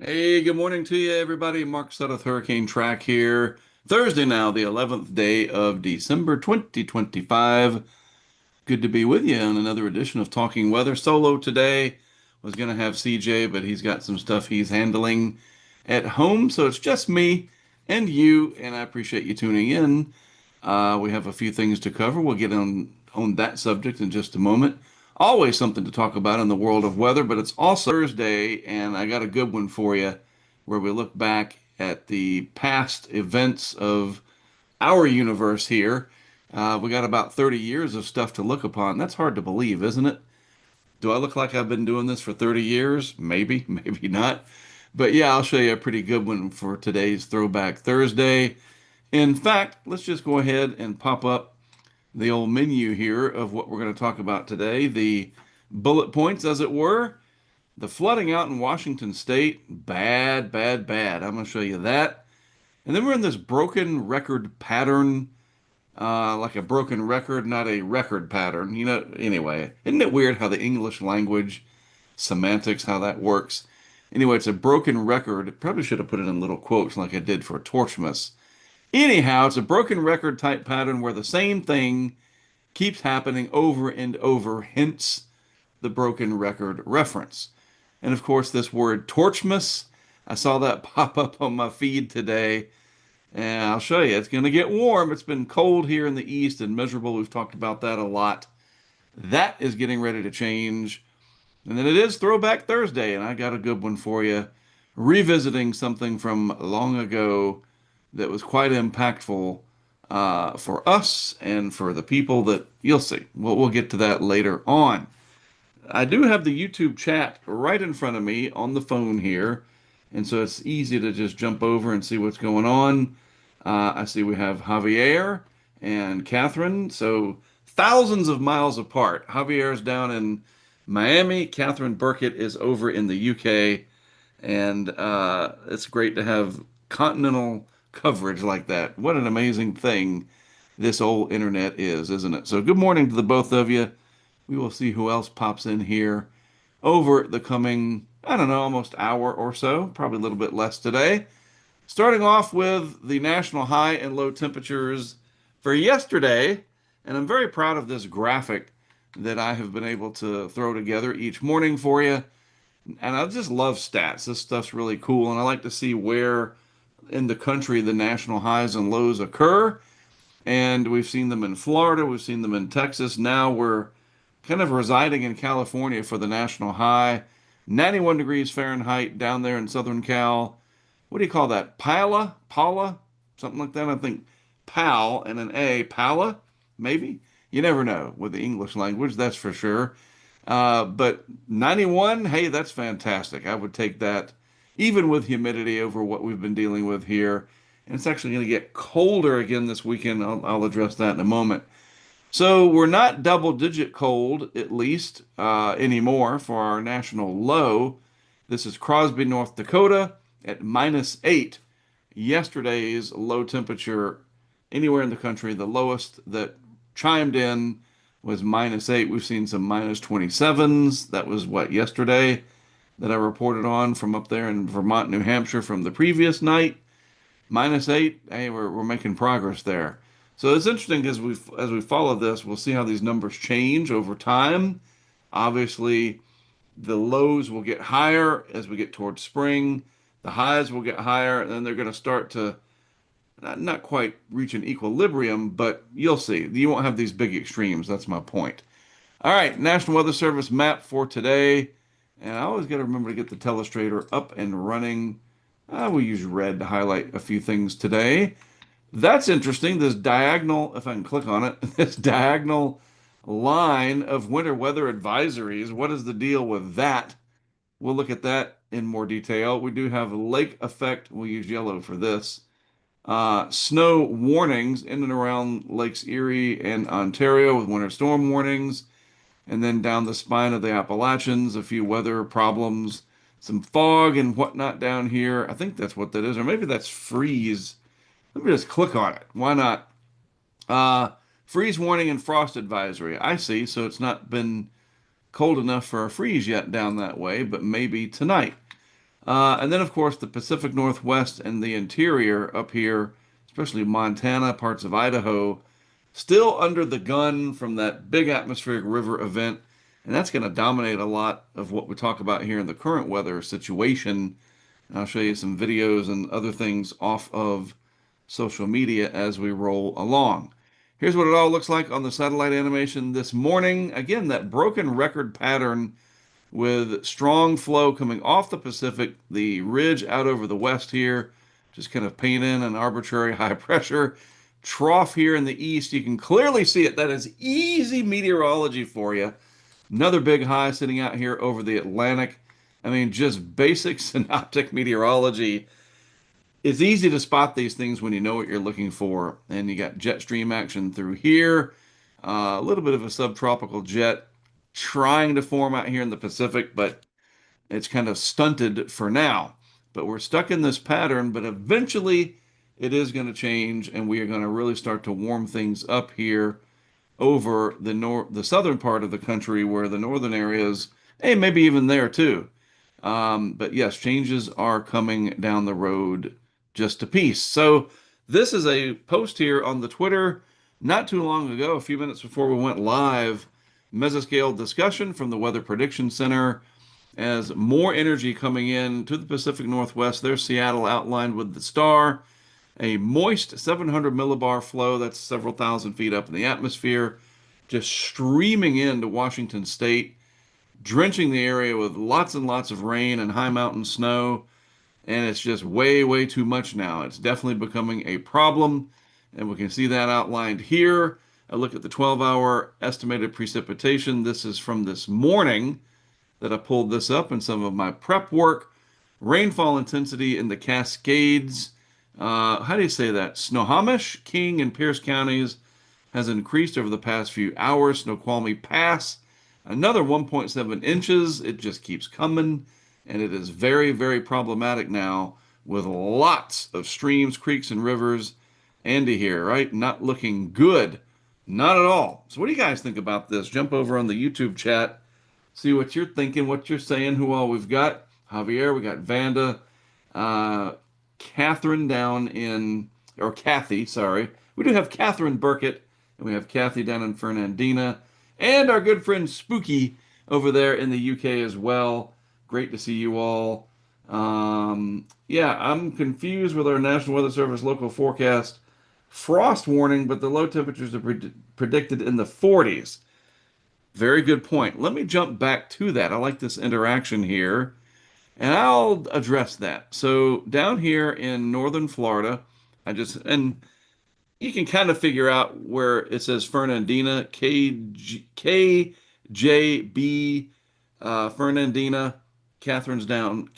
Hey, good morning to you, everybody. Mark Sudduth, Hurricane Track here. Thursday now, the 11th day of December 2025. Good to be with you on another edition of Talking Weather. Solo today. Was going to have CJ, but he's got some stuff he's handling at home. So it's just me and you, and I appreciate you tuning in. We have a few things to cover. We'll get on that subject in just a moment. Always something to talk about in the world of weather, but it's also Thursday, and I got a good one for you where we look back at the past events of our universe here. We got about 30 years of stuff to look upon. That's hard to believe, isn't it? Do I look like I've been doing this for 30 years? Maybe, maybe not. But yeah, I'll show you a pretty good one for today's Throwback Thursday. In fact, let's just go ahead and pop up the old menu here of what we're going to talk about today. The bullet points, as it were. The flooding out in Washington State, bad, bad, bad. I'm going to show you that. And then we're in this broken record pattern, like a broken record, not a record pattern. Anyway, isn't it weird how the English language semantics, how that works? Anyway, it's a broken record. Probably should have put it in little quotes like I did for Torchmas. Anyhow, it's a broken record type pattern where the same thing keeps happening over and over, hence the broken record reference. And of course, this word Torchmas, I saw that pop up on my feed today. And I'll show you, it's going to get warm. It's been cold here in the east and miserable. We've talked about that a lot. That is getting ready to change. And then it is Throwback Thursday, and I got a good one for you. Revisiting something from long ago that was quite impactful for us and for the people that you'll see. We'll get to that later on. I do have the YouTube chat right in front of me on the phone here, and so it's easy to just jump over and see what's going on. I see we have Javier and Catherine, so thousands of miles apart. Javier's down in Miami. Catherine Burkett is over in the UK, and it's great to have continental coverage like that. What an amazing thing this old internet is, isn't it? So, good morning to the both of you. We will see who else pops in here over the coming, I don't know, almost hour or so, probably a little bit less today. Starting off with the national high and low temperatures for yesterday, and I'm very proud of this graphic that I have been able to throw together each morning for you. And I just love stats. This stuff's really cool, and I like to see where in the country the national highs and lows occur. And we've seen them in Florida, we've seen them in Texas. Now we're kind of residing in California for the national high. 91 degrees Fahrenheit down there in Southern Cal. What do you call that? Paula? Something like that. I think Pal and an A. Pala? Maybe? You never know with the English language, that's for sure. But 91, hey, that's fantastic. I would take that even with humidity over what we've been dealing with here. And it's actually going to get colder again this weekend. I'll address that in a moment. So we're not double digit cold, at least anymore, for our national low. This is Crosby, North Dakota at -8. Yesterday's low temperature anywhere in the country, the lowest that chimed in was -8. We've seen some -27s. That was what, yesterday that I reported on from up there in Vermont, New Hampshire from the previous night. -8. Hey, we're making progress there. So it's interesting as we follow this, we'll see how these numbers change over time. Obviously, the lows will get higher as we get towards spring. The highs will get higher, and then they're going to start to not quite reach an equilibrium, but you'll see. You won't have these big extremes. That's my point. All right, National Weather Service map for today. And I always got to remember to get the telestrator up and running. We use red to highlight a few things today. That's interesting. This diagonal, if I can click on it, this diagonal line of winter weather advisories. What is the deal with that? We'll look at that in more detail. We do have lake effect. We'll use yellow for this. Snow warnings in and around Lakes Erie and Ontario with winter storm warnings. And then down the spine of the Appalachians, a few weather problems, some fog and whatnot down here. I think that's what that is, or maybe that's freeze. Let me just click on it. Why not? Freeze warning and frost advisory. I see. So it's not been cold enough for a freeze yet down that way, but maybe tonight. And then, of course, the Pacific Northwest and the interior up here, especially Montana, parts of Idaho, still under the gun from that big atmospheric river event. And that's going to dominate a lot of what we talk about here in the current weather situation. And I'll show you some videos and other things off of social media as we roll along. Here's what it all looks like on the satellite animation this morning. Again, that broken record pattern with strong flow coming off the Pacific, the ridge out over the west here, just kind of paint in an arbitrary high pressure trough here in the east. You can clearly see it. That is easy meteorology for you. Another big high sitting out here over the Atlantic. I mean, just basic synoptic meteorology. It's easy to spot these things when you know what you're looking for. And you got jet stream action through here, a little bit of a subtropical jet trying to form out here in the Pacific, but it's kind of stunted for now. But we're stuck in this pattern, but eventually it is going to change, and we are going to really start to warm things up here over the southern part of the country, where the northern areas, hey, maybe even there too. But yes, changes are coming down the road just a piece. So this is a post here on the Twitter not too long ago, a few minutes before we went live. Mesoscale discussion from the Weather Prediction Center as more energy coming in to the Pacific Northwest. There's Seattle outlined with the star. A moist 700 millibar flow, that's several thousand feet up in the atmosphere, just streaming into Washington State, drenching the area with lots and lots of rain and high mountain snow. And it's just way, way too much now. It's definitely becoming a problem. And we can see that outlined here. I look at the 12-hour estimated precipitation. This is from this morning that I pulled this up in some of my prep work. Rainfall intensity in the Cascades. How do you say that? Snohomish, King, and Pierce counties has increased over the past few hours. Snoqualmie Pass, another 1.7 inches. It just keeps coming, and it is very, very problematic now with lots of streams, creeks, and rivers. Andy here, right? Not looking good. Not at all. So what do you guys think about this? Jump over on the YouTube chat, see what you're thinking, what you're saying, who all we've got. Javier, we got Vanda, Catherine down in, or Kathy, sorry. We do have Catherine Burkett, and we have Kathy down in Fernandina, and our good friend Spooky over there in the UK as well. Great to see you all. Yeah, I'm confused with our National Weather Service local forecast frost warning, but the low temperatures are predicted in the 40s. Very good point. Let me jump back to that. I like this interaction here, and I'll address that. So down here in northern Florida, and you can kind of figure out where it says Fernandina, KJB, Fernandina. Kathy's down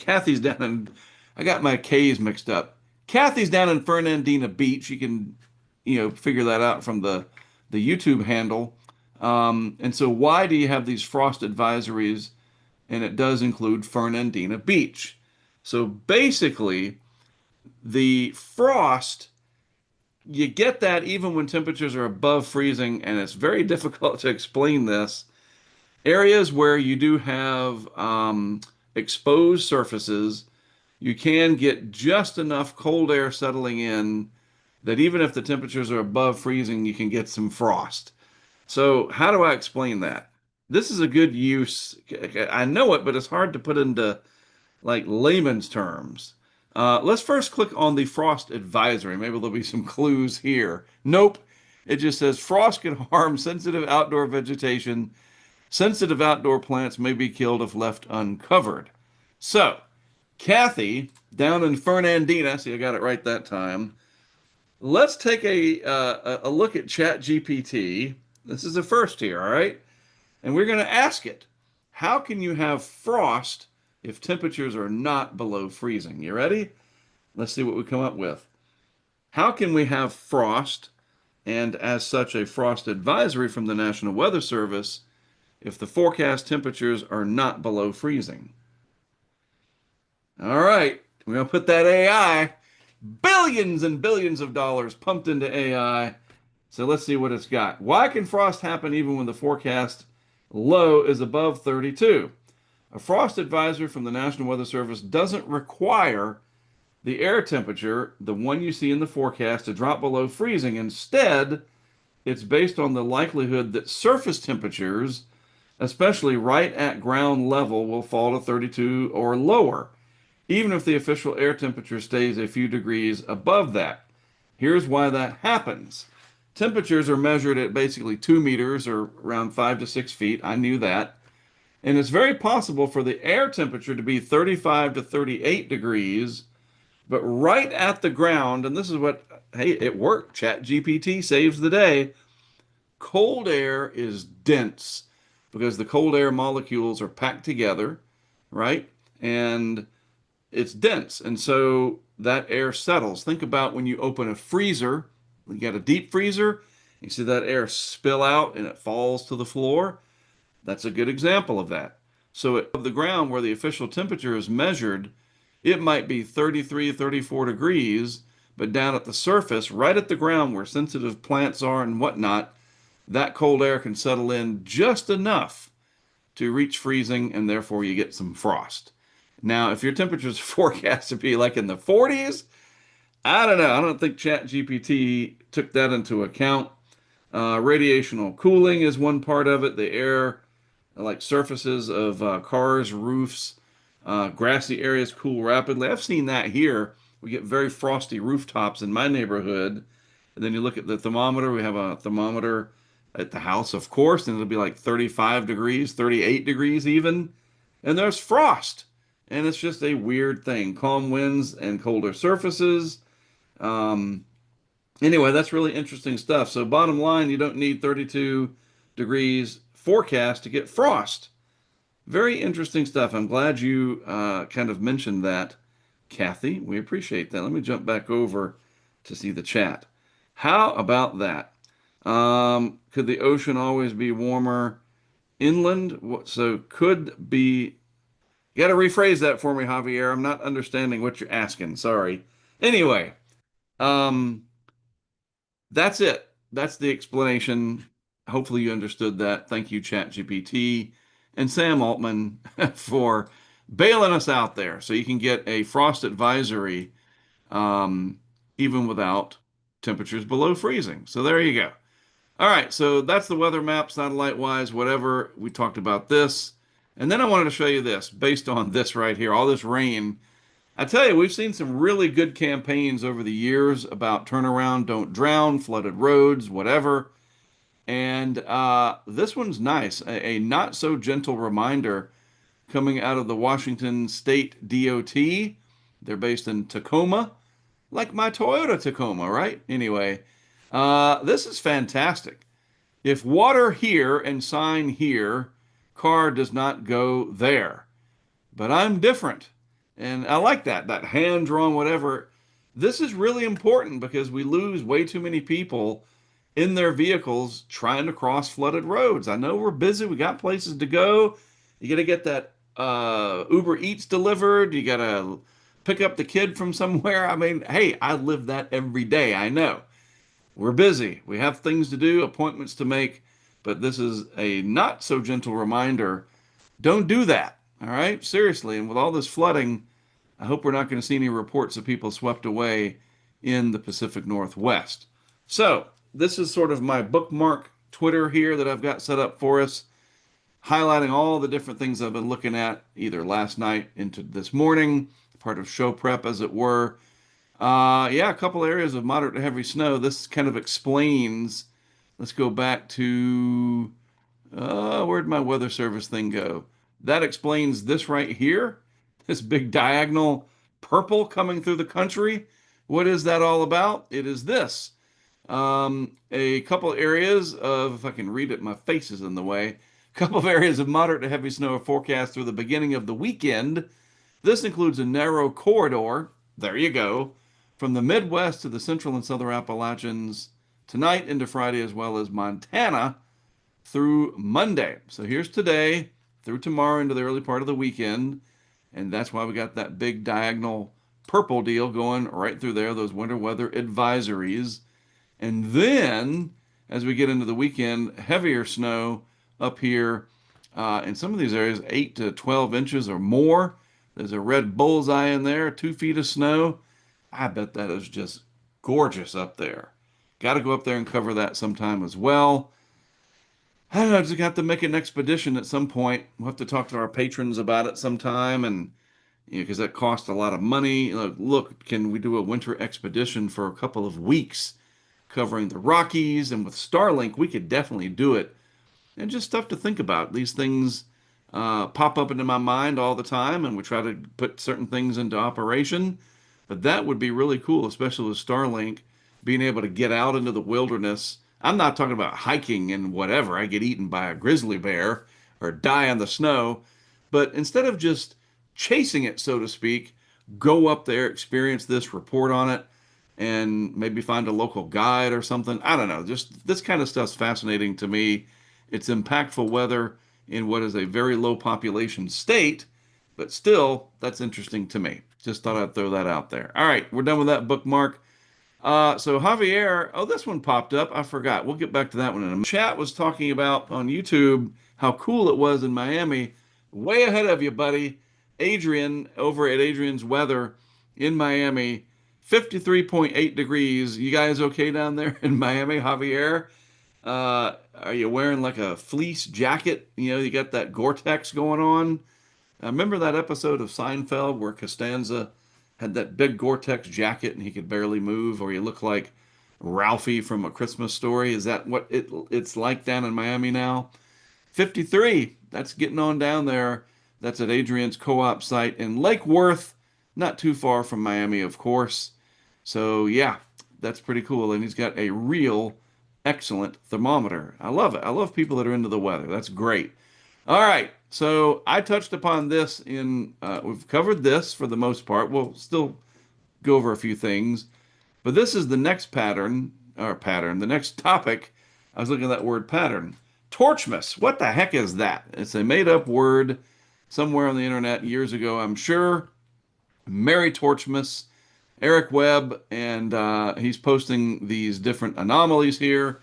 in, I got my K's mixed up. Kathy's down in Fernandina Beach. You can, figure that out from the YouTube handle. And so why do you have these frost advisories? And it does include Fernandina Beach. So basically, the frost, you get that even when temperatures are above freezing, and it's very difficult to explain this. Areas where you do have exposed surfaces, you can get just enough cold air settling in that even if the temperatures are above freezing, you can get some frost. So how do I explain that? This is a good use. I know it, but it's hard to put into like layman's terms. Let's first click on the frost advisory. Maybe there'll be some clues here. Nope. It just says frost can harm sensitive outdoor vegetation. Sensitive outdoor plants may be killed if left uncovered. So, Kathy, down in Fernandina, see, I got it right that time. Let's take a look at ChatGPT. This is the first here, all right? And we're going to ask it, how can you have frost if temperatures are not below freezing? You ready? Let's see what we come up with. How can we have frost, and as such a frost advisory from the National Weather Service, if the forecast temperatures are not below freezing? All right, we're going to put that AI, billions and billions of dollars pumped into AI. So let's see what it's got. Why can frost happen even when the forecast low is above 32? A frost advisory from the National Weather Service doesn't require the air temperature, the one you see in the forecast, to drop below freezing. Instead, it's based on the likelihood that surface temperatures, especially right at ground level, will fall to 32 or lower, even if the official air temperature stays a few degrees above that. Here's why that happens. Temperatures are measured at basically 2 meters or around 5 to 6 feet. I knew that. And it's very possible for the air temperature to be 35 to 38 degrees, but right at the ground, and this is what, hey, it worked. ChatGPT saves the day. Cold air is dense because the cold air molecules are packed together, right? And it's dense. And so that air settles. Think about when you open a freezer, you got a deep freezer, you see that air spill out and it falls to the floor. That's a good example of that. So above the ground where the official temperature is measured, it might be 33, 34 degrees, but down at the surface, right at the ground where sensitive plants are and whatnot, that cold air can settle in just enough to reach freezing, and therefore you get some frost. Now, if your temperature is forecast to be like in the 40s, I don't know. I don't think ChatGPT took that into account. Radiational cooling is one part of it. The air, like surfaces of cars, roofs, grassy areas cool rapidly. I've seen that here. We get very frosty rooftops in my neighborhood. And then you look at the thermometer. We have a thermometer at the house, of course, and it'll be like 35 degrees, 38 degrees even. And there's frost. And it's just a weird thing. Calm winds and colder surfaces. Um, anyway, that's really interesting stuff. So, bottom line, you don't need 32 degrees forecast to get frost. Very interesting stuff. I'm glad you kind of mentioned that, Kathy. We appreciate that. Let me jump back over to see the chat. How about that? Could the ocean always be warmer inland? So could be. You got to rephrase that for me, Javier. I'm not understanding what you're asking. Sorry. Anyway, um, that's it. That's the explanation. Hopefully you understood that. Thank you, ChatGPT and Sam Altman for bailing us out there so you can get a frost advisory um, even without temperatures below freezing. So there you go. All right, so that's the weather map, satellite wise, whatever. We talked about this. And then I wanted to show you this based on this right here, all this rain. I tell you, we've seen some really good campaigns over the years about turnaround, don't drown, flooded roads, whatever. And this one's nice, a not so gentle reminder coming out of the Washington State DOT. They're based in Tacoma, like my Toyota Tacoma, right? Anyway, this is fantastic. If water here and sign here, car does not go there. But I'm different. And I like that hand drawn whatever. This is really important because we lose way too many people in their vehicles trying to cross flooded roads. I know we're busy, we got places to go. You got to get that Uber Eats delivered, you got to pick up the kid from somewhere. I mean, hey, I live that every day. I know. We're busy. We have things to do, appointments to make, but this is a not so gentle reminder. Don't do that. All right? Seriously. And with all this flooding, I hope we're not going to see any reports of people swept away in the Pacific Northwest. So, this is sort of my bookmark Twitter here that I've got set up for us, highlighting all the different things I've been looking at either last night into this morning, part of show prep, as it were. Yeah, a couple areas of moderate to heavy snow. This kind of explains. Let's go back to where'd my weather service thing go? That explains this right here. This big diagonal purple coming through the country. What is that all about? It is this. A couple areas of, if I can read it, my face is in the way. A couple of areas of moderate to heavy snow are forecast through the beginning of the weekend. This includes a narrow corridor. There you go. From the Midwest to the Central and Southern Appalachians tonight into Friday, as well as Montana through Monday. So here's today through tomorrow into the early part of the weekend. And that's why we got that big diagonal purple deal going right through there, those winter weather advisories. And then as we get into the weekend, heavier snow up here In some of these areas, 8 to 12 inches or more. There's a red bullseye in there, 2 feet of snow. I bet that is just gorgeous up there. Got to go up there and cover that sometime as well. I don't know, just got to make an expedition at some point. We'll have to talk to our patrons about it sometime, and because that costs a lot of money. Look, can we do a winter expedition for a couple of weeks covering the Rockies? And with Starlink, we could definitely do it. And just stuff to think about. These things pop up into my mind all the time, and we try to put certain things into operation. But that would be really cool, especially with Starlink, being able to get out into the wilderness. I'm not talking about hiking and whatever. I get eaten by a grizzly bear or die in the snow. But instead of just chasing it, so to speak, go up there, experience this, report on it, and maybe find a local guide or something. I don't know. Just this kind of stuff's fascinating to me. It's impactful weather in what is a very low population state, but still, that's interesting to me. Just thought I'd throw that out there. All right, we're done with that bookmark. So Javier, oh, this one popped up. I forgot. We'll get back to that one in a minute. Chat was talking about on YouTube how cool it was in Miami. Way ahead of you, buddy. Adrian over at Adrian's Weather in Miami, 53.8 degrees. You guys okay down there in Miami, Javier? Are you wearing like a fleece jacket? You got that Gore-Tex going on. I remember that episode of Seinfeld where Costanza had that big Gore-Tex jacket and he could barely move, or you look like Ralphie from A Christmas Story. Is that what it's like down in Miami now? 53. That's getting on down there. That's at Adrian's co-op site in Lake Worth, not too far from Miami, of course. So yeah, that's pretty cool. And he's got a real excellent thermometer. I love it. I love people that are into the weather. That's great. All right. So I touched upon this we've covered this for the most part. We'll still go over a few things, but this is the next the next topic. I was looking at that word pattern. Torchmas. What the heck is that? It's a made up word somewhere on the internet years ago, I'm sure. Mary Torchmas, Eric Webb, and he's posting these different anomalies here.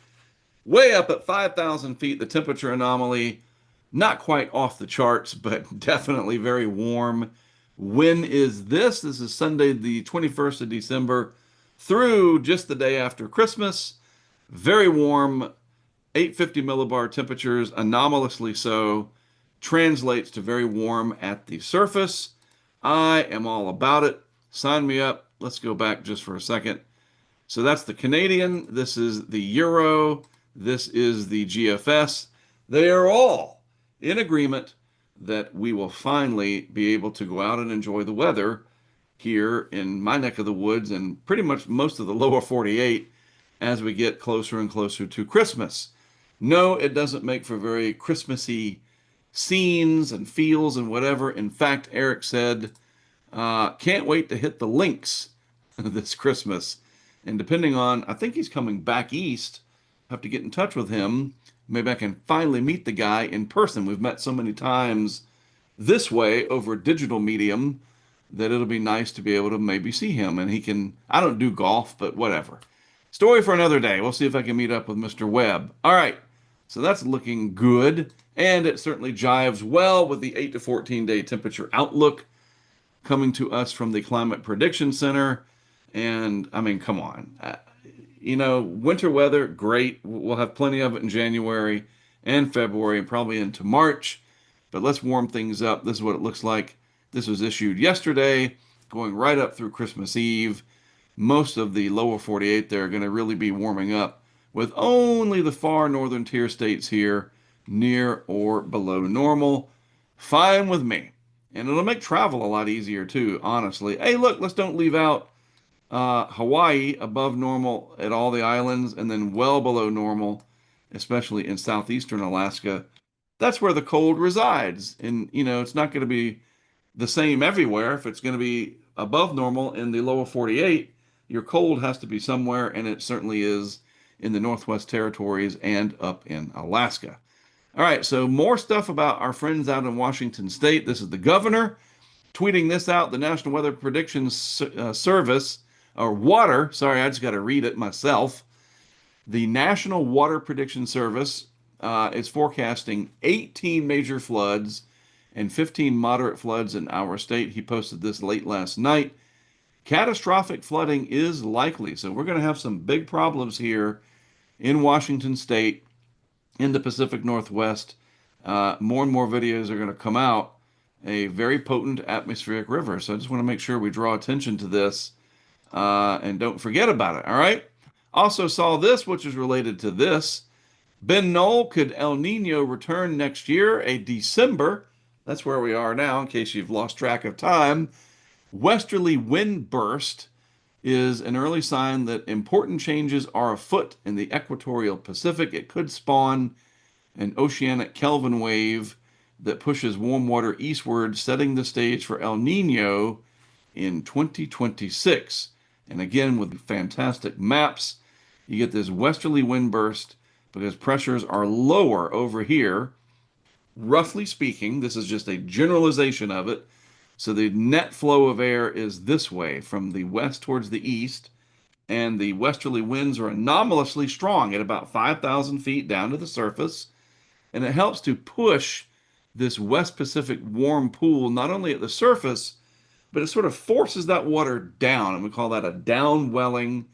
Way up at 5,000 feet, the temperature anomaly, not quite off the charts, but definitely very warm. When is this? This is Sunday, the 21st of December, through just the day after Christmas. Very warm, 850 millibar temperatures, anomalously so, translates to very warm at the surface. I am all about it. Sign me up. Let's go back just for a second. So that's the Canadian. This is the Euro. This is the GFS. They are all in agreement that we will finally be able to go out and enjoy the weather here in my neck of the woods and pretty much most of the lower 48 as we get closer and closer to Christmas. No, it doesn't make for very Christmassy scenes and feels and whatever. In fact, Eric said, can't wait to hit the links this Christmas. And depending on, I think he's coming back east, have to get in touch with him. Maybe I can finally meet the guy in person. We've met so many times this way over digital medium that it'll be nice to be able to maybe see him. And he can, I don't do golf, but whatever. Story for another day. We'll see if I can meet up with Mr. Webb. All right. So that's looking good. And it certainly jives well with the 8 to 14 day temperature outlook coming to us from the Climate Prediction Center. And I mean, come on. Winter weather, great. We'll have plenty of it in January and February and probably into March. But let's warm things up. This is what it looks like. This was issued yesterday, going right up through Christmas Eve. Most of the lower 48 there are going to really be warming up, with only the far northern tier states here near or below normal. Fine with me. And it'll make travel a lot easier too, honestly. Hey, look, let's don't leave out Hawaii above normal at all the islands and then well below normal, especially in southeastern Alaska. That's where the cold resides. And, it's not going to be the same everywhere. If it's going to be above normal in the lower 48, your cold has to be somewhere, and it certainly is in the Northwest Territories and up in Alaska. All right, so more stuff about our friends out in Washington State. This is the governor tweeting this out. The National Weather Prediction Service, or WATR, sorry, I just got to read it myself. The National Water Prediction Service is forecasting 18 major floods and 15 moderate floods in our state. He posted this late last night. Catastrophic flooding is likely. So we're going to have some big problems here in Washington state, in the Pacific Northwest. More and more videos are going to come out. A very potent atmospheric river. So I just want to make sure we draw attention to this and don't forget about it. All right. Also saw this, which is related to this. Ben Knoll, could El Nino return next year? A December, that's where we are now, in case you've lost track of time. Westerly wind burst is an early sign that important changes are afoot in the equatorial Pacific. It could spawn an oceanic Kelvin wave that pushes warm water eastward, setting the stage for El Nino in 2026. And again, with fantastic maps, you get this westerly wind burst because pressures are lower over here. Roughly speaking, this is just a generalization of it. So the net flow of air is this way from the west towards the east, and the westerly winds are anomalously strong at about 5,000 feet down to the surface. And it helps to push this West Pacific warm pool not only at the surface, but it sort of forces that water down. And we call that a downwelling,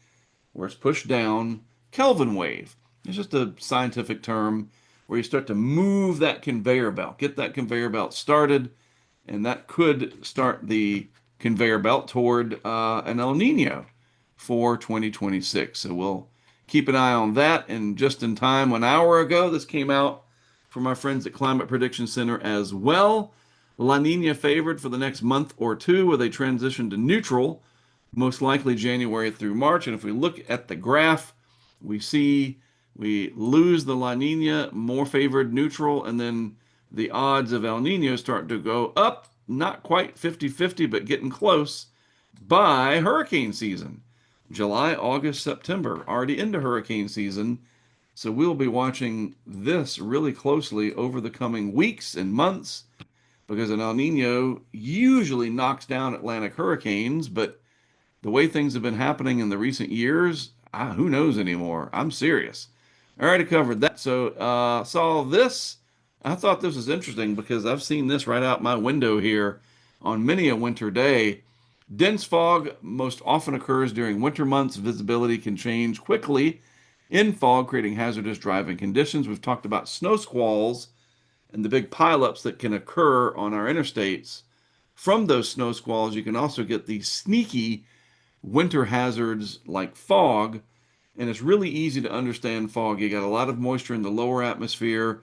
where it's pushed down, Kelvin wave. It's just a scientific term where you start to move that conveyor belt, get that conveyor belt started, and that could start the conveyor belt toward an El Nino for 2026. So we'll keep an eye on that. And just in time, 1 hour ago, this came out from our friends at Climate Prediction Center as well. La Nina favored for the next month or two, with a transition to neutral, most likely January through March. And if we look at the graph, we see we lose the La Nina, more favored neutral, and then the odds of El Nino start to go up, not quite 50-50, but getting close by hurricane season. July, August, September, already into hurricane season. So we'll be watching this really closely over the coming weeks and months, because an El Nino usually knocks down Atlantic hurricanes, but the way things have been happening in the recent years, who knows anymore? I'm serious. I already covered that. So saw this. I thought this was interesting because I've seen this right out my window here on many a winter day. Dense fog most often occurs during winter months. Visibility can change quickly in fog, creating hazardous driving conditions. We've talked about snow squalls and the big pileups that can occur on our interstates. From those snow squalls, you can also get these sneaky winter hazards like fog, and it's really easy to understand fog. You got a lot of moisture in the lower atmosphere.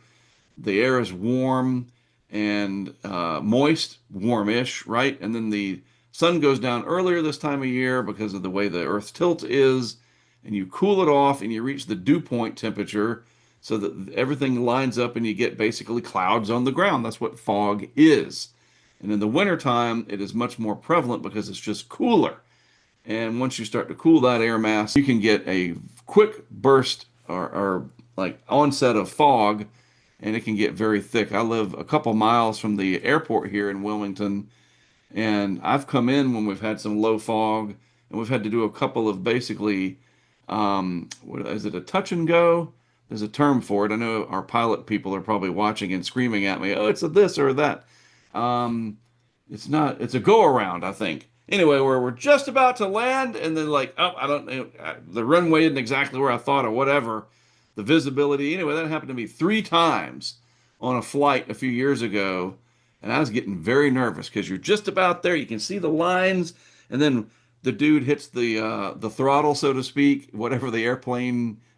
The air is warm and moist, warmish, right? And then the sun goes down earlier this time of year because of the way the Earth's tilt is, and you cool it off and you reach the dew point temperature so that everything lines up and you get basically clouds on the ground. That's what fog is. And in the wintertime, it is much more prevalent because it's just cooler. And once you start to cool that air mass, you can get a quick burst or like onset of fog, and it can get very thick. I live a couple miles from the airport here in Wilmington, and I've come in when we've had some low fog, and we've had to do a couple of basically, what is it, a touch and go? There's a term for it. I know our pilot people are probably watching and screaming at me, oh, it's a this or that. It's not, it's a go around, I think. Anyway, where we're just about to land, and then like, oh, I don't know, the runway isn't exactly where I thought or whatever. The visibility, anyway, that happened to me 3 times on a flight a few years ago, and I was getting very nervous because you're just about there. You can see the lines, and then the dude hits the throttle, so to speak, whatever the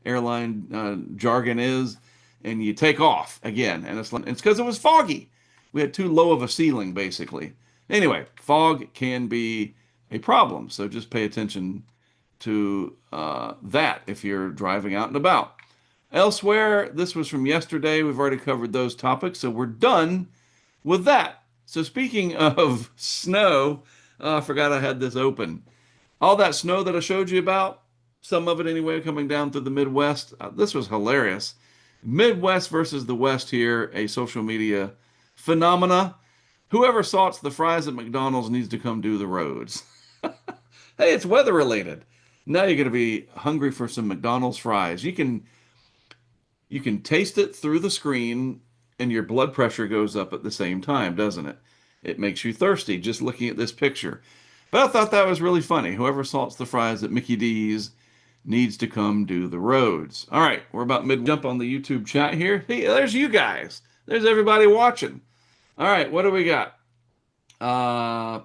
airline jargon is, and you take off again. And it's because it was foggy. We had too low of a ceiling, basically. Anyway, fog can be a problem, so just pay attention to that if you're driving out and about. Elsewhere, this was from yesterday. We've already covered those topics, so we're done with that. So speaking of snow, I forgot I had this open. All that snow that I showed you about, some of it anyway, coming down through the Midwest, this was hilarious. Midwest versus the West here, a social media phenomena. Whoever salts the fries at McDonald's needs to come do the roads. Hey, it's weather related. Now you're going to be hungry for some McDonald's fries. You can You can taste it through the screen, and your blood pressure goes up at the same time, doesn't it? It makes you thirsty just looking at this picture. But I thought that was really funny. Whoever salts the fries at Mickey D's needs to come do the roads. All right, we're about mid jump on the YouTube chat here. Hey, there's you guys. There's everybody watching. All right, what do we got?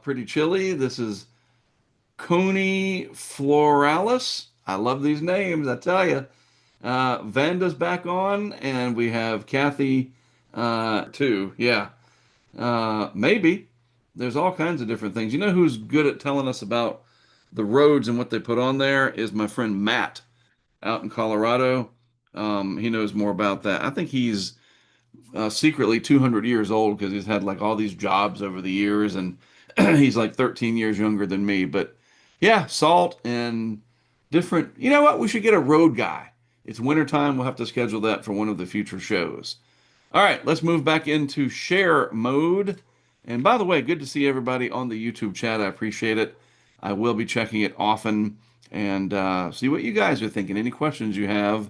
Pretty chilly. This is Coney Floralis. I love these names, I tell you. Vanda's back on, and we have Kathy too. Yeah, maybe. There's all kinds of different things. You know who's good at telling us about the roads and what they put on there is my friend Matt out in Colorado. He knows more about that. I think he's secretly 200 years old because he's had like all these jobs over the years, and he's like 13 years younger than me. But yeah, salt and different. You know what? We should get a road guy. It's wintertime. We'll have to schedule that for one of the future shows. All right, let's move back into share mode. And by the way, good to see everybody on the YouTube chat. I appreciate it. I will be checking it often and see what you guys are thinking. Any questions you have,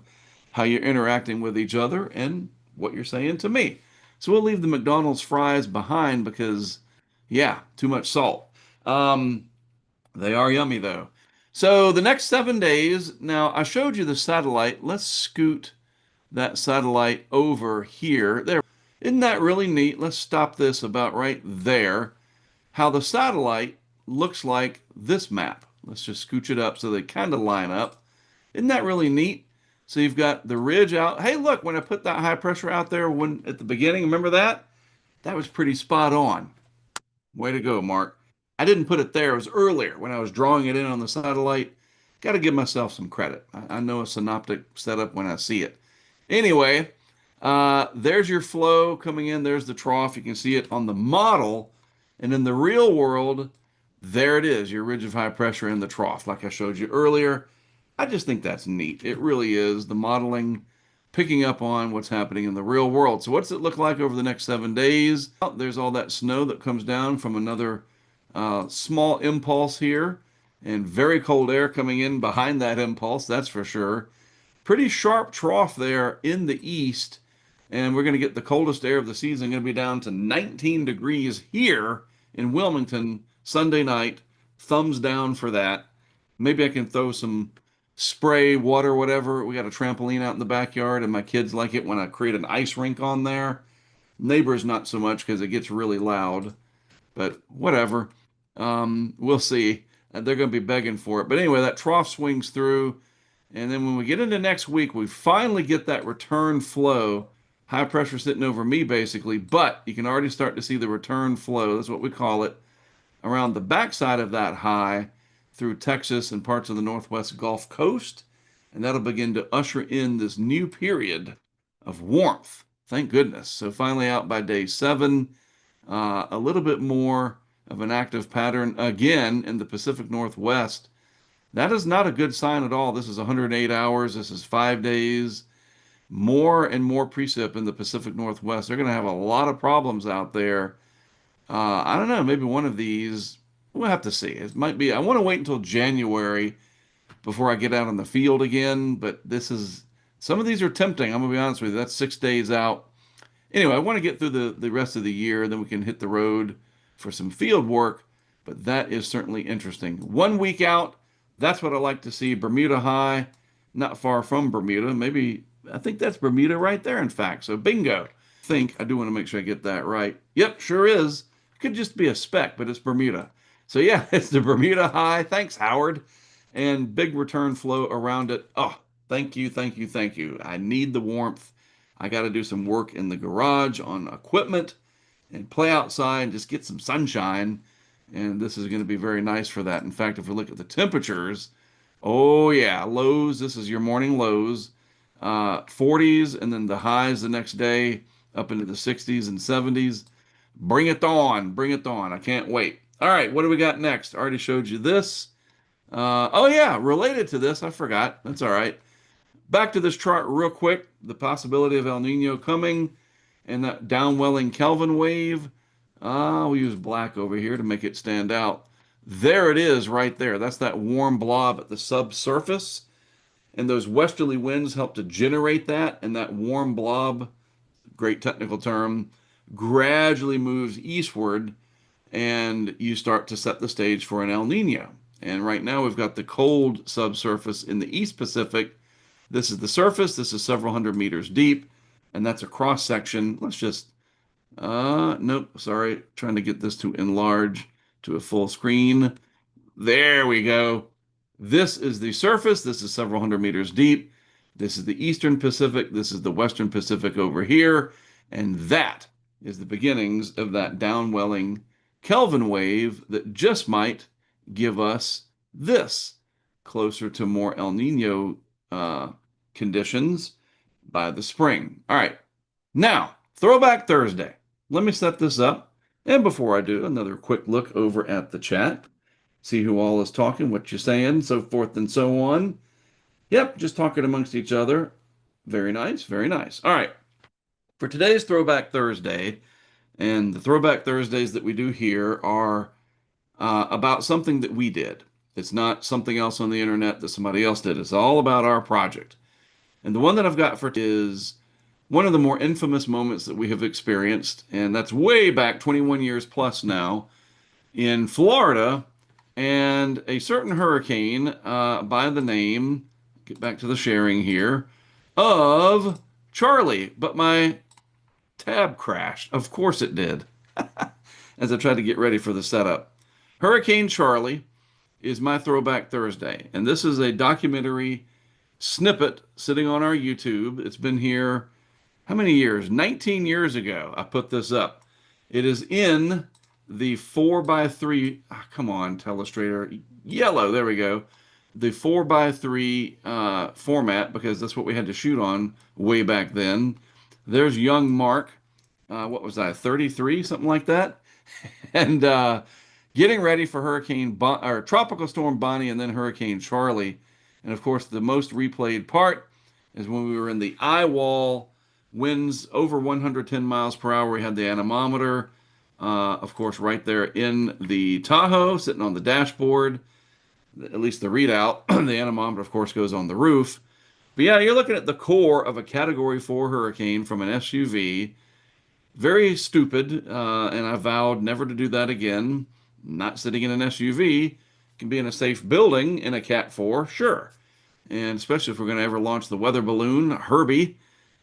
how you're interacting with each other, and what you're saying to me. So we'll leave the McDonald's fries behind because, yeah, too much salt. They are yummy though. So the next 7 days, now I showed you the satellite. Let's scoot that satellite over here. There. Isn't that really neat? Let's stop this about right there. How the satellite looks like this map. Let's just scooch it up so they kind of line up. Isn't that really neat? So you've got the ridge out. Hey, look, when I put that high pressure out there when at the beginning, remember that? That was pretty spot on. Way to go, Mark. I didn't put it there. It was earlier when I was drawing it in on the satellite. Got to give myself some credit. I know a synoptic setup when I see it. Anyway, there's your flow coming in. There's the trough. You can see it on the model. And in the real world, there it is, your ridge of high pressure in the trough, like I showed you earlier. I just think that's neat. It really is. The modeling picking up on what's happening in the real world. So what's it look like over the next 7 days? There's all that snow that comes down from another small impulse here, and very cold air coming in behind that impulse, that's for sure. Pretty sharp trough there in the east, and we're going to get the coldest air of the season, going to be down to 19 degrees here in Wilmington Sunday night. Thumbs down for that. Maybe I can throw some spray, water, whatever. We got a trampoline out in the backyard, and my kids like it when I create an ice rink on there. Neighbors, not so much because it gets really loud, but whatever. We'll see. They're going to be begging for it. But anyway, that trough swings through. And then when we get into next week, we finally get that return flow. High pressure sitting over me, basically. But you can already start to see the return flow. That's what we call it. Around the backside of that high through Texas and parts of the Northwest Gulf Coast. And that'll begin to usher in this new period of warmth. Thank goodness. So finally out by day 7. A little bit more of an active pattern again in the Pacific Northwest. That is not a good sign at all. This is 108 hours. This is 5 days. More and more precip in the Pacific Northwest. They're going to have a lot of problems out there. I don't know. Maybe one of these, we'll have to see. It might be, I want to wait until January before I get out on the field again. But some of these are tempting. I'm going to be honest with you. That's 6 days out. Anyway, I want to get through the rest of the year. Then we can hit the road for some field work. But that is certainly interesting. 1 week out. That's what I like to see. Bermuda High, not far from Bermuda. Maybe, I think that's Bermuda right there, in fact. So bingo. I do want to make sure I get that right. Yep, sure is. Could just be a speck, but it's Bermuda. So yeah, it's the Bermuda High. Thanks, Howard. And big return flow around it. Oh, thank you, thank you, thank you. I need the warmth. I got to do some work in the garage on equipment and play outside and just get some sunshine. And this is going to be very nice for that. In fact, if we look at the temperatures, oh yeah, lows, this is your morning lows, 40s, and then the highs the next day up into the 60s and 70s. Bring it on, bring it on. I can't wait. All right, what do we got next? I already showed you this. Oh yeah, related to this, I forgot. That's all right. Back to this chart real quick. The possibility of El Nino coming and that downwelling Kelvin wave. We'll use black over here to make it stand out. There it is right there. That's that warm blob at the subsurface. and those westerly winds help to generate that, and that warm blob, great technical term, gradually moves eastward, and you start to set the stage for an El Nino. And right now we've got the cold subsurface in the East Pacific. This is the surface. This is several hundred meters deep, and that's a cross section. Let's just, nope, sorry, trying to get this to enlarge to a full screen. There we go. This is the surface. This is several hundred meters deep. This is the Eastern Pacific. This is the Western Pacific over here. And that is the beginnings of that downwelling Kelvin wave that just might give us this, closer to more El Nino conditions by the spring. All right. Now, Throwback Thursday. Let me set this up. And before I do, another quick look over at the chat. See who all is talking, what you're saying, so forth and so on. Yep, just talking amongst each other. Very nice, very nice. All right. For today's Throwback Thursday, and the Throwback Thursdays that we do here are about something that we did. It's not something else on the internet that somebody else did. It's all about our project. And the one that I've got for is one of the more infamous moments that we have experienced, and that's way back 21 years plus now in Florida, and a certain hurricane by the name, get back to the sharing here, of Charlie. But my tab crashed. Of course it did, as I tried to get ready for the setup. Hurricane Charlie is my Throwback Thursday, and this is a documentary snippet sitting on our YouTube. It's been here, how many years? 19 years ago, I put this up. It is in the 4x3, come on, Telestrator, yellow, there we go. The 4x3 format, because that's what we had to shoot on way back then. There's young Mark, what was I, 33, something like that? And getting ready for or Tropical Storm Bonnie and then Hurricane Charlie. And of course, the most replayed part is when we were in the eye wall, winds over 110 miles per hour. We had the anemometer, of course, right there in the Tahoe, sitting on the dashboard, at least the readout. The anemometer, of course, goes on the roof. But yeah, you're looking at the core of a Category 4 hurricane from an SUV. Very stupid, and I vowed never to do that again. Not sitting in an SUV. Can be in a safe building in a Cat 4, sure. And especially if we're going to ever launch the weather balloon, Herbie.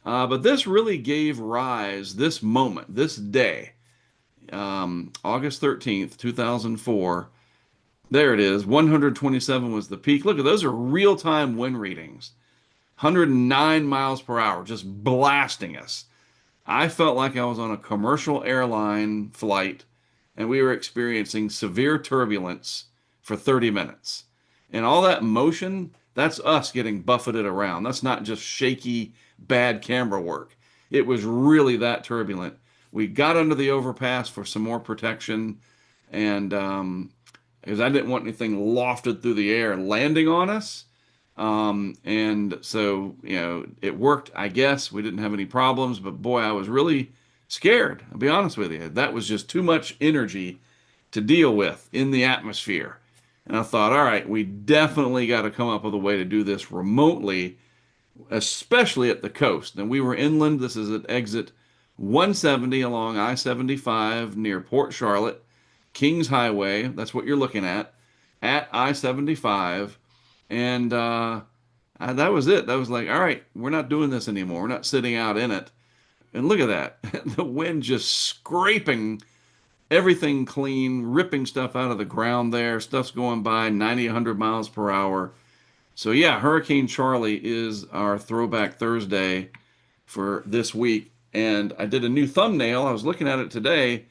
But this really gave rise, this moment, this day, August 13th, 2004. There it is. 127 was the peak. Look at those are real-time wind readings. 109 miles per hour, just blasting us. I felt like I was on a commercial airline flight and we were experiencing severe turbulence for 30 minutes. And all that motion, that's us getting buffeted around. That's not just shaky, bad camera work. It was really that turbulent. We got under the overpass for some more protection, and because I didn't want anything lofted through the air landing on us. And so, it worked, I guess. We didn't have any problems, but boy, I was really scared. I'll be honest with you. That was just too much energy to deal with in the atmosphere. And I thought, all right, we definitely got to come up with a way to do this remotely, especially at the coast. And we were inland. This is at exit 170 along I-75 near Port Charlotte, Kings Highway. That's what you're looking at I-75. And that was it. That was like, all right, we're not doing this anymore. We're not sitting out in it. And look at that. The wind just scraping everything clean, ripping stuff out of the ground there. Stuff's going by 90, 100 miles per hour. So yeah, Hurricane Charlie is our Throwback Thursday for this week. And I did a new thumbnail. I was looking at it today,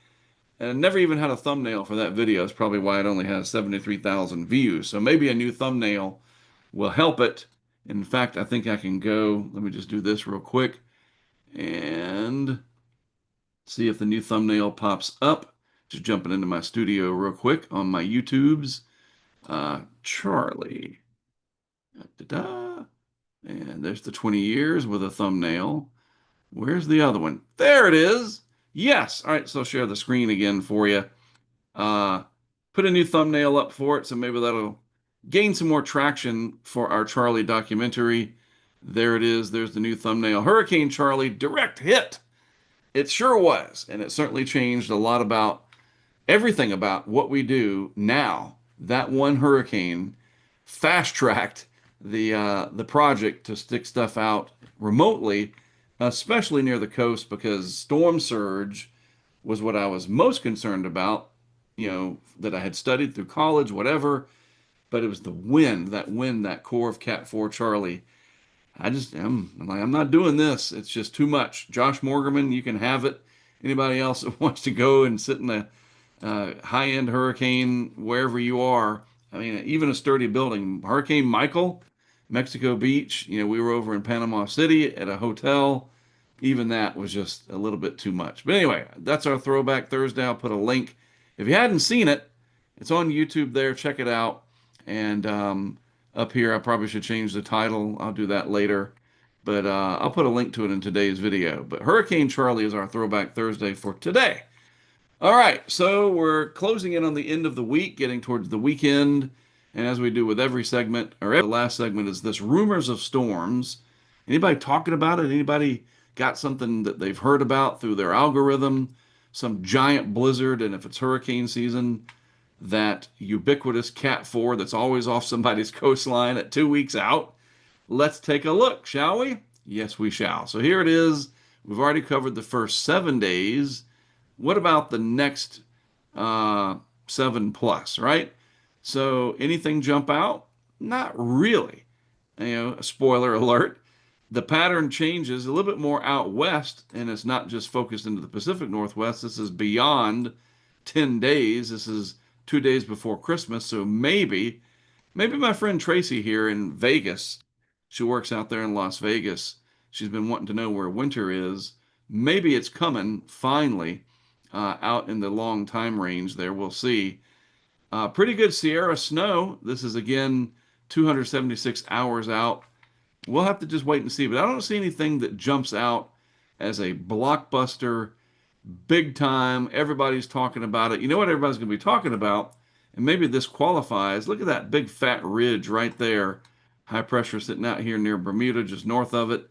and I never even had a thumbnail for that video. That's probably why it only has 73,000 views. So maybe a new thumbnail will help it. In fact, I think I can go, let me just do this real quick and see if the new thumbnail pops up. Just jumping into my studio real quick on my YouTubes. Charlie. Da-da-da. And there's the 20 years with a thumbnail. Where's the other one? There it is. Yes. All right, so I'll share the screen again for you. Put a new thumbnail up for it, so maybe that'll gain some more traction for our Charlie documentary. There it is. There's the new thumbnail. Hurricane Charlie, direct hit. It sure was. And it certainly changed a lot about everything about what we do now. That one hurricane fast tracked the project to stick stuff out remotely, especially near the coast, because storm surge was what I was most concerned about, that I had studied through college, whatever. But it was the wind, that core of Cat 4 Charlie. I'm like, I'm not doing this. It's just too much. Josh Morgerman, you can have it. Anybody else that wants to go and sit in a high-end hurricane wherever you are. I mean, even a sturdy building. Hurricane Michael, Mexico Beach. We were over in Panama City at a hotel. Even that was just a little bit too much. But anyway, that's our Throwback Thursday. I'll put a link. If you hadn't seen it, it's on YouTube there. Check it out. And up here, I probably should change the title. I'll do that later. But I'll put a link to it in today's video. But Hurricane Charlie is our Throwback Thursday for today. All right, so we're closing in on the end of the week, getting towards the weekend. And as we do with every segment, or every last segment, is this rumors of storms. Anybody talking about it? Anybody got something that they've heard about through their algorithm? Some giant blizzard, and if it's hurricane season, that ubiquitous Cat 4 that's always off somebody's coastline at 2 weeks out. Let's take a look, shall we? Yes, we shall. So here it is. We've already covered the first 7 days. What about the next 7+, right? So anything jump out? Not really. Spoiler alert. The pattern changes a little bit more out west, and it's not just focused into the Pacific Northwest. This is beyond 10 days. This is 2 days before Christmas. So maybe my friend Tracy here in Vegas, she works out there in Las Vegas. She's been wanting to know where winter is. Maybe it's coming finally out in the long time range there. We'll see. Pretty good Sierra snow. This is again 276 hours out. We'll have to just wait and see. But I don't see anything that jumps out as a blockbuster, big time. Everybody's talking about it. You know what everybody's going to be talking about? And maybe this qualifies. Look at that big fat ridge right there. High pressure sitting out here near Bermuda, just north of it.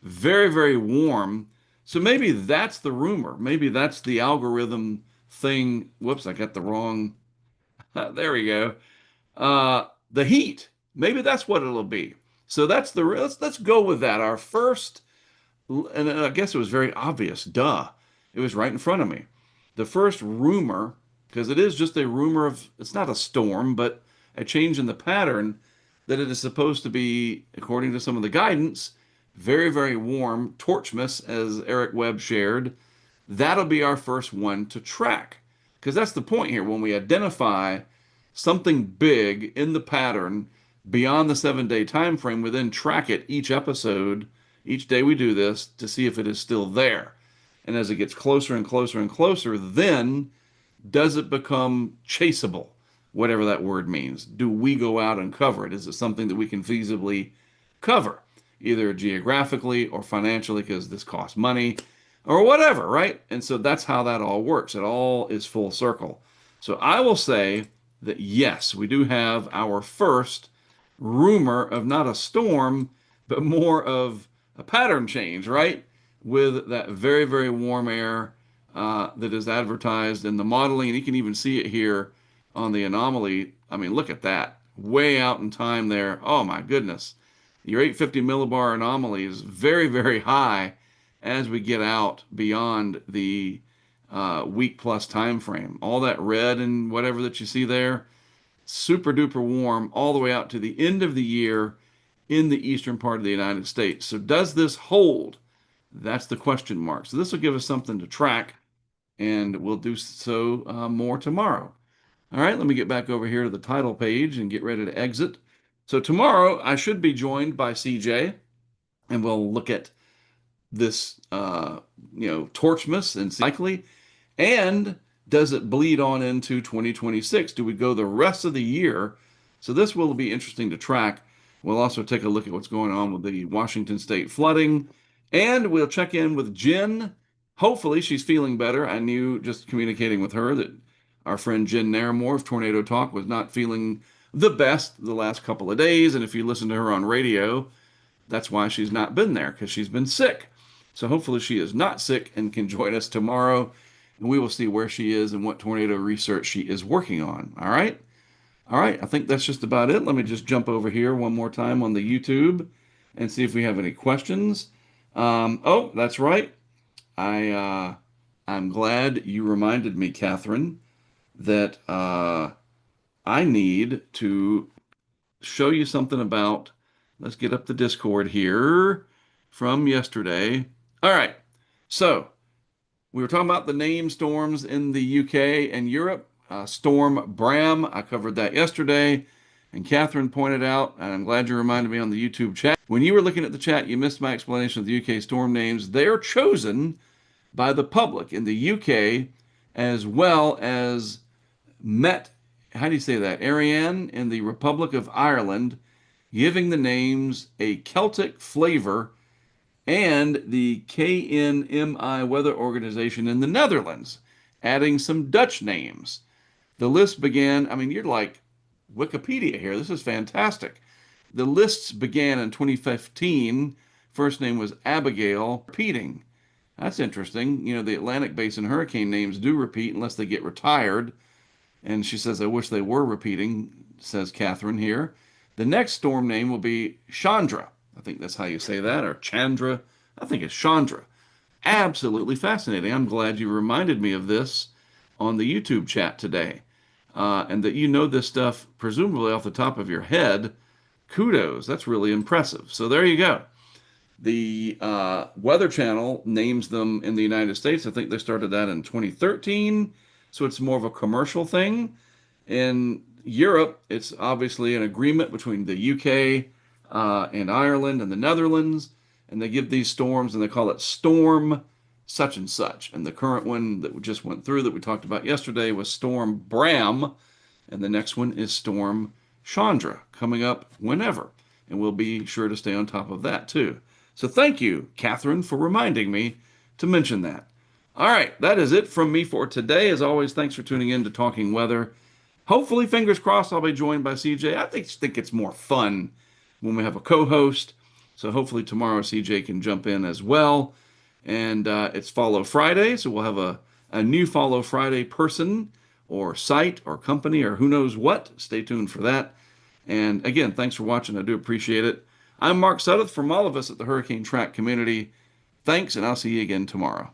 Very, very warm. So maybe that's the rumor. Maybe that's the algorithm thing. Whoops, I got the wrong. There we go. The heat. Maybe that's what it'll be. So let's go with that. Our first, and I guess it was very obvious. Duh. It was right in front of me. The first rumor, because it is just a rumor of, it's not a storm, but a change in the pattern, that it is supposed to be, according to some of the guidance, very, very warm, Torchmas, as Eric Webb shared. That'll be our first one to track. Because that's the point here. When we identify something big in the pattern beyond the 7-day time frame, we then track it each episode, each day we do this, to see if it is still there. And as it gets closer and closer and closer, then does it become chaseable? Whatever that word means. Do we go out and cover it? Is it something that we can feasibly cover, either geographically or financially, because this costs money or whatever, right? And so that's how that all works. It all is full circle. So I will say that yes, we do have our first rumor of not a storm, but more of a pattern change, right? With that very, very warm air that is advertised in the modeling. And you can even see it here on the anomaly. I mean, look at that. Way out in time there. Oh my goodness. Your 850 millibar anomaly is very, very high as we get out beyond the week plus time frame. All that red and whatever that you see there, super duper warm all the way out to the end of the year in the eastern part of the United States. So does this hold? That's the question mark. So this will give us something to track, and we'll do so more tomorrow. All right, let me get back over here to the title page and get ready to exit. So tomorrow I should be joined by CJ, and we'll look at this, Torchmas and likely, and does it bleed on into 2026? Do we go the rest of the year? So this will be interesting to track. We'll also take a look at what's going on with the Washington State flooding, and we'll check in with Jen. Hopefully she's feeling better. I knew just communicating with her that our friend Jen Naramore of Tornado Talk was not feeling the best the last couple of days. And if you listen to her on radio, that's why she's not been there, because she's been sick. So hopefully she is not sick and can join us tomorrow. And we will see where she is and what tornado research she is working on. All right. All right. I think that's just about it. Let me just jump over here one more time on the YouTube and see if we have any questions. Oh, that's right. I'm glad you reminded me, Catherine, that I need to show you something about. Let's get up the Discord here from yesterday. All right. So we were talking about the name storms in the UK and Europe. Storm Bram, I covered that yesterday. And Catherine pointed out, and I'm glad you reminded me on the YouTube chat, when you were looking at the chat, you missed my explanation of the UK storm names. They're chosen by the public in the UK, as well as Met, how do you say that? Ariane in the Republic of Ireland, giving the names a Celtic flavor, and the KNMI Weather Organization in the Netherlands, adding some Dutch names. The list began, I mean, you're like Wikipedia here. This is fantastic. The lists began in 2015. First name was Abigail, repeating. That's interesting. You know, the Atlantic Basin hurricane names do repeat unless they get retired. And she says, I wish they were repeating, says Catherine here. The next storm name will be Chandra. I think that's how you say that, or Chandra. I think it's Chandra. Absolutely fascinating. I'm glad you reminded me of this on the YouTube chat today. And that you know this stuff presumably off the top of your head. Kudos. That's really impressive. So there you go. The Weather Channel names them in the United States. I think they started that in 2013. So it's more of a commercial thing. In Europe, it's obviously an agreement between the UK and Ireland and the Netherlands. And they give these storms and they call it Storm such and such. And the current one that we just went through that we talked about yesterday was Storm Bram. And the next one is Storm Chandra coming up whenever. And we'll be sure to stay on top of that too. So thank you, Catherine, for reminding me to mention that. All right, that is it from me for today. As always, thanks for tuning in to Talking Weather. Hopefully, fingers crossed, I'll be joined by CJ. I think it's more fun when we have a co-host. So hopefully tomorrow CJ can jump in as well. And it's Follow Friday, so we'll have a new Follow Friday person or site or company or who knows what. Stay tuned for that. And again, thanks for watching. I do appreciate it. I'm Mark Sudduth from all of us at the Hurricane Track community. Thanks, and I'll see you again tomorrow.